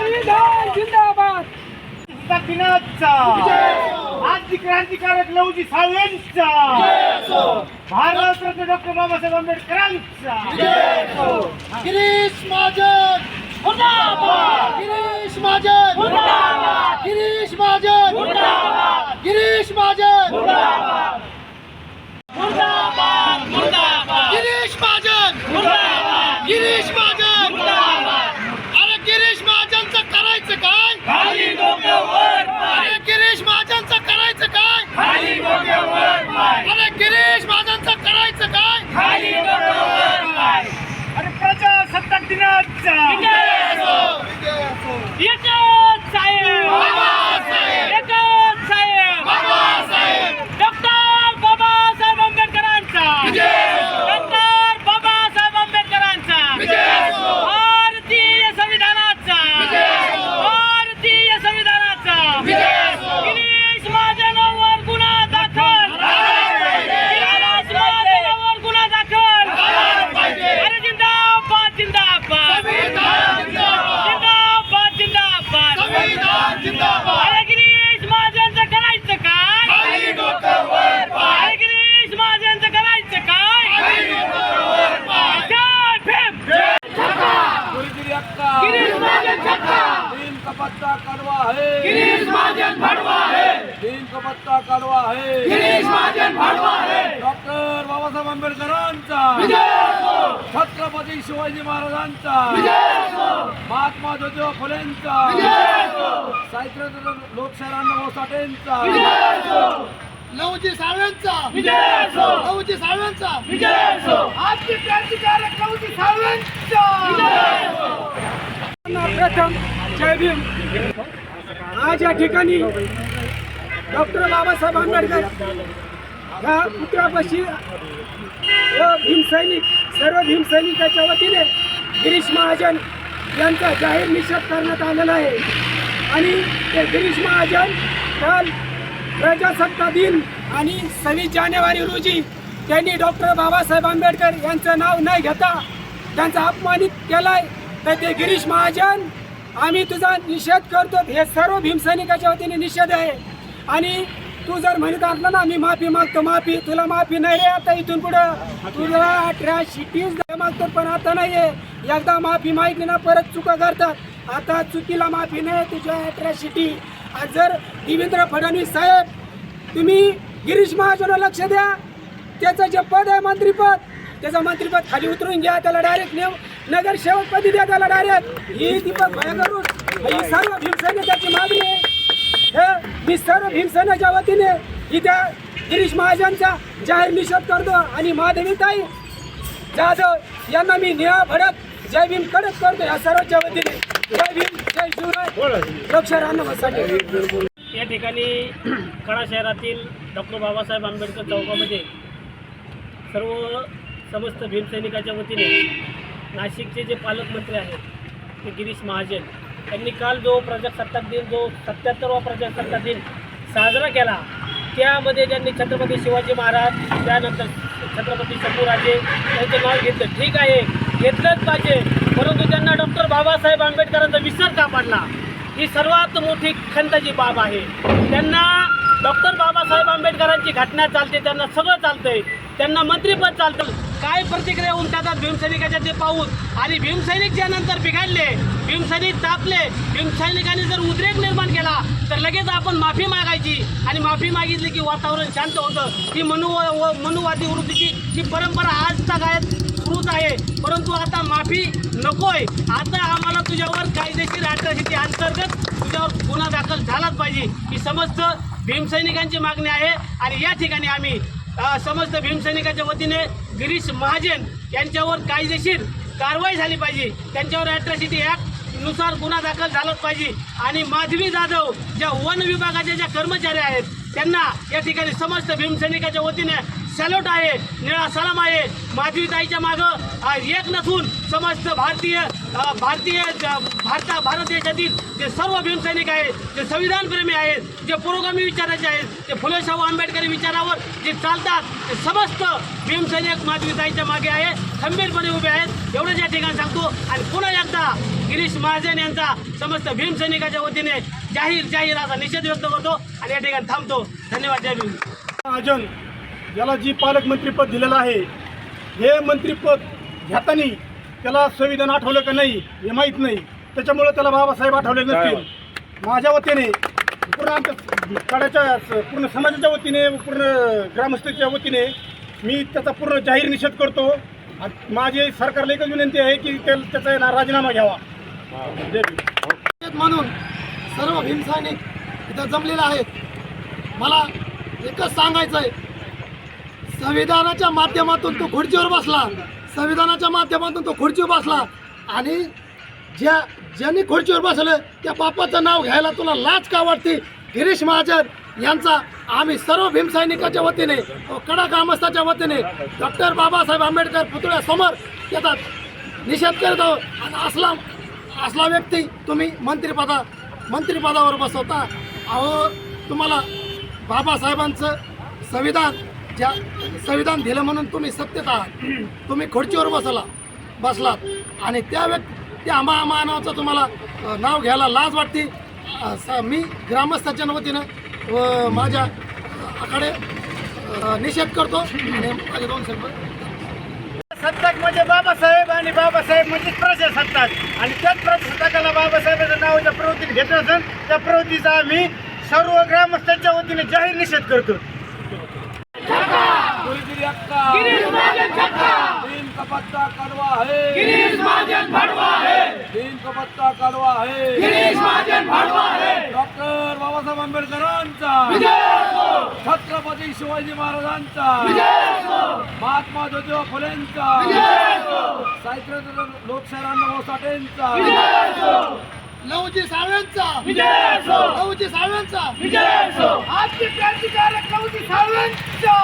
संविधान जिंदाबाद. दिनाचा आज क्रांतिकारक लवजी साळवेंचा भारतरत्न डॉक्टर बाबासाहेब आंबेडकरांचा गिरीश महाजन मुर्दाबाद. गिरीश महाजन मुर्दाबाद. गिरीश महाजन मुर्दाबाद. गिरीश महाजन मुर्दाबाद. मुर्दाबाद मुर्दाबाद. गिरीश महाजन मुर्दाबाद. गिरीश महाजन मुर्दाबाद. अरे गिरीश महाजनचं करायचं काय? खाली डोक्यावर पाय, अरे गिरीश महाजनचं करायचं काय? खाली डोक्यावर पाय, अरे गिरीश महाजनचं करायचं काय? खाली डोक्यावर पाय. अरे प्रजासत्ताक दिनाचा एकच साहेब, बाबासाहेब. एकच साहेब, बाबासाहेब. डॉक्टर बाबासाहेब आंबेडकरांचा, डॉक्टर बाबासाहेब आंबेडकरांचा, भारतीय संविधानाचा, भारतीय संविधानाचा. गिरीश महाजनावर गुन्हा दाखल, गिरीश महाजनावर गुन्हा दाखल. अरे जिंदाबाद जिंदाबाद जिंदाबाद जिंदाबाद. संविधान जिंदाबाद. अरे गिरीश महाजनचं करायचं काय? खाली डोक्यावर पाय. अरे गिरीश महाजनचं करायचं काय? खाली डोक्यावर पाय. जय भीम. गिरीश महाजन छक्का, भीम का पत्ता कड़वा है, गिरीश महाजन भड़वा है. भीम का पत्ता कड़वा है. गिरीश महाजन भड़वा है. डॉक्टर बाबासाहेब आंबेडकरांचा, विजय असो. छत्रपती शिवाजी महाराजांचा, विजय असो. महात्मा ज्योतिबा फुलेंचा, विजय असो. साहित्य लोकशाहीर अण्णाभाऊ साठेंचा, विजय असो. लवजी साळवेंचा विजय असो. लवजी साळवेंचा विजय असो. आजची क्रांतिकारक लवजी साळवेंचा प्रथम जय भीम. आज या ठिकाणी डॉक्टर बाबासाहेब आंबेडकर ह्या पुतळ्यापाशी व भीमसैनिक सर्व भीमसैनिकाच्या वतीने गिरीश महाजन यांचा जाहीर निषेध करण्यात आलेला आहे. आणि ते गिरीश महाजन काल प्रजासत्ताक दिन आणि 26 जानेवारी रोजी त्यांनी डॉक्टर बाबासाहेब आंबेडकर यांचं नाव न घेता त्यांचा अपमानित केलाय. तर ते गिरीश महाजन आम्ही तुझा निषेध करतो. हे सर्व भीमसैनिकाच्या वतीने निषेध आहे. आणि तू जर म्हणत असला ना मी माफी मागतो, माफी तुला माफी नाही रे. आता इथून पुढं तुला अट्रॅसिटीज मागतो, पण आता नाही आहे. एकदा माफी मागितली ना परत चुका करतात. आता चुकीला माफी नाही, तुझ्या अट्रॅसिटी. आज जर देवेंद्र फडणवीस साहेब तुम्ही गिरीश महाजनला लक्ष द्या. त्याचं जे पद आहे मंत्रीपद, त्याचं मंत्रीपद खाली उतरून घ्या. त्याला डायरेक्ट नगरसेवकपदी द्या त्याला डायरेक्ट. ही दीपक भयकरून ही सर्व भीमसैनिकाची मागणी आहे. हे मी सर्व भीमसेनेच्या वतीने इथे गिरीश महाजनचा जाहीर निषेध करतो. आणि माधवीताई जाधव यांना मी निळा भडक जय भीम कडक करतो या सर्वांच्या वतीने. जय भीम, जय शिवराय, लोकशाहीर अण्णाभाऊ. या ठिकाणी कडा शहरातील डॉक्टर बाबासाहेब आंबेडकर चौकामध्ये सर्व समस्त भीमसैनिकाच्या वतीने नाशिकचे जे पालकमंत्री आहेत ते गिरीश महाजन यांनी काल जो प्रजासत्ताक दिन, जो 77वा प्रजासत्ताक दिन साजरा केला, त्यामध्ये त्यांनी छत्रपती शिवाजी महाराज, त्यानंतर छत्रपती शाहूराजे यांचं नाव घेतलं. ठीक आहे, घेतलंच पाहिजे, परंतु त्यांना डॉक्टर बाबासाहेब आंबेडकरांचा विसर का पडला ही सर्वात मोठी खंताची बाब आहे. त्यांना डॉक्टर बाबासाहेब आंबेडकरांची घटना चालते, त्यांना सगळं चालतंय, त्यांना मंत्रिपद चालतं. काय प्रतिक्रिया होऊन त्याचा भीमसैनिकाच्या ते पाहून. आणि भीमसैनिक ज्यानंतर बिघडले, भीमसैनिक तापले, भीमसैनिकांनी जर उद्रेक निर्माण केला तर लगेच आपण माफी मागायची. आणि माफी मागितली की वातावरण शांत होतं. ही मनुवादी वृत्तीची ही परंपरा आजचा काळात सुरूच आहे. परंतु आता माफी नकोय. आता आम्हाला तुझ्यावर कायदेशीर अट्रॅसिटी अंतर्गत तुझ्यावर गुन्हा दाखल झालाच पाहिजे ही समस्त भीमसैनिकांची मागणी आहे. आणि या ठिकाणी आम्ही समस्त भीमसैनिकाच्या वतीने गिरीश महाजन यांच्यावर कायदेशीर कारवाई झाली पाहिजे. त्यांच्यावर अट्रॅसिटी ॲक्ट नुसार गुन्हा दाखल झालाच पाहिजे. आणि माधवी जाधव ज्या वन विभागाच्या ज्या कर्मचारी आहेत त्यांना या ठिकाणी समस्त भीमसैनिकाच्या वतीने सॅल्यूट आहे, निळा सलाम आहे. माधवीताईच्या मागं एक नसून समस्त भारतीय भारत देशातील जे सर्व भीमसैनिक आहेत, जे संविधानप्रेमी आहेत, जे पुरोगामी विचाराचे आहेत, जे फुले शाहू आंबेडकरी विचारावर जे चालतात, ते समस्त भीमसैनिक माधवीताईच्या मागे आहे, खंबीरपणे उभे आहेत. एवढंच या ठिकाणी सांगतो. आणि पुन्हा एकदा गिरीश महाजन यांचा समस्त भीमसैनिकाच्या वतीने जाहीर असा निषेध व्यक्त करतो आणि या ठिकाणी थांबतो. धन्यवाद. जय भीम. महाजन याला जी पालकमंत्रीपद दिलेलं आहे, हे मंत्रीपद घेताना त्याला संविधान आठवलं का नाही हे माहीत नाही. त्याच्यामुळे त्याला बाबासाहेब आठवले नसतील. माझ्या वतीने पूर्ण आमच्या कडाच्या पूर्ण समाजाच्या वतीने, पूर्ण ग्रामस्थांच्या वतीने मी त्याचा पूर्ण जाहीर निषेध करतो. आणि माझी सरकारला एकच विनंती आहे की त्याचा ना राजीनामा घ्यावा. जय भीम. म्हणून सर्व भीमसैनिक इथं जमलेले आहेत. मला एकच सांगायचं आहे, संविधानाच्या माध्यमातून तो खुर्चीवर बसला, संविधानाच्या माध्यमातून तो खुर्चीवर बसला आणि ज्यांनी खुर्चीवर बसलं त्या बापाचं नाव घ्यायला तुला लाज का वाटते? गिरीश महाजन यांचा आम्ही सर्व भीमसैनिकाच्या वतीने, कडा ग्रामस्थाच्या वतीने डॉक्टर बाबासाहेब आंबेडकर पुतळ्यासमोर त्याचा निषेध करत आहोत. आणि असला व्यक्ती तुम्ही मंत्रिपदावर बसवता. अहो, तुम्हाला बाबासाहेबांचं संविधान दिलं म्हणून तुम्ही सत्तेत आहात. तुम्ही खुर्चीवर बसलात आणि त्या मानाचं तुम्हाला नाव घ्यायला लाज वाटते. मी ग्रामस्थाच्या वतीनं माझ्या आकडे निषेध करतो आणि माझे 2 शब्द. सत्ताक म्हणजे बाबासाहेब आणि बाबासाहेब म्हणजे प्रजासत्ताक आणि त्याच प्रजासत्ताकाला बाबासाहेबांचं नाव ज्या प्रवृत्तीने घेतलं असेल त्या प्रवृत्तीचा आम्ही सर्व ग्रामस्थांच्या वतीने जाहीर निषेध करतो. कोणीतरी अक्का दिन का पत्ता कड़वा है, गिरीश महाजन भड़वा है, दिन का पत्ता कड़वा है, गिरीश महाजन भड़वा है. डॉक्टर बाबासाहेब आंबेडकरांचा, छत्रपती शिवाजी महाराजांचा, महात्मा ज्योतिबा फुलेंचा, सावित्रीबाई लोकशाहीर अण्णाभाऊ साठेंचा, लहुजी साळवेंचा, लहुजी साळवेंचा, आजचे क्रांतिकारक लहुजी साळवेंचा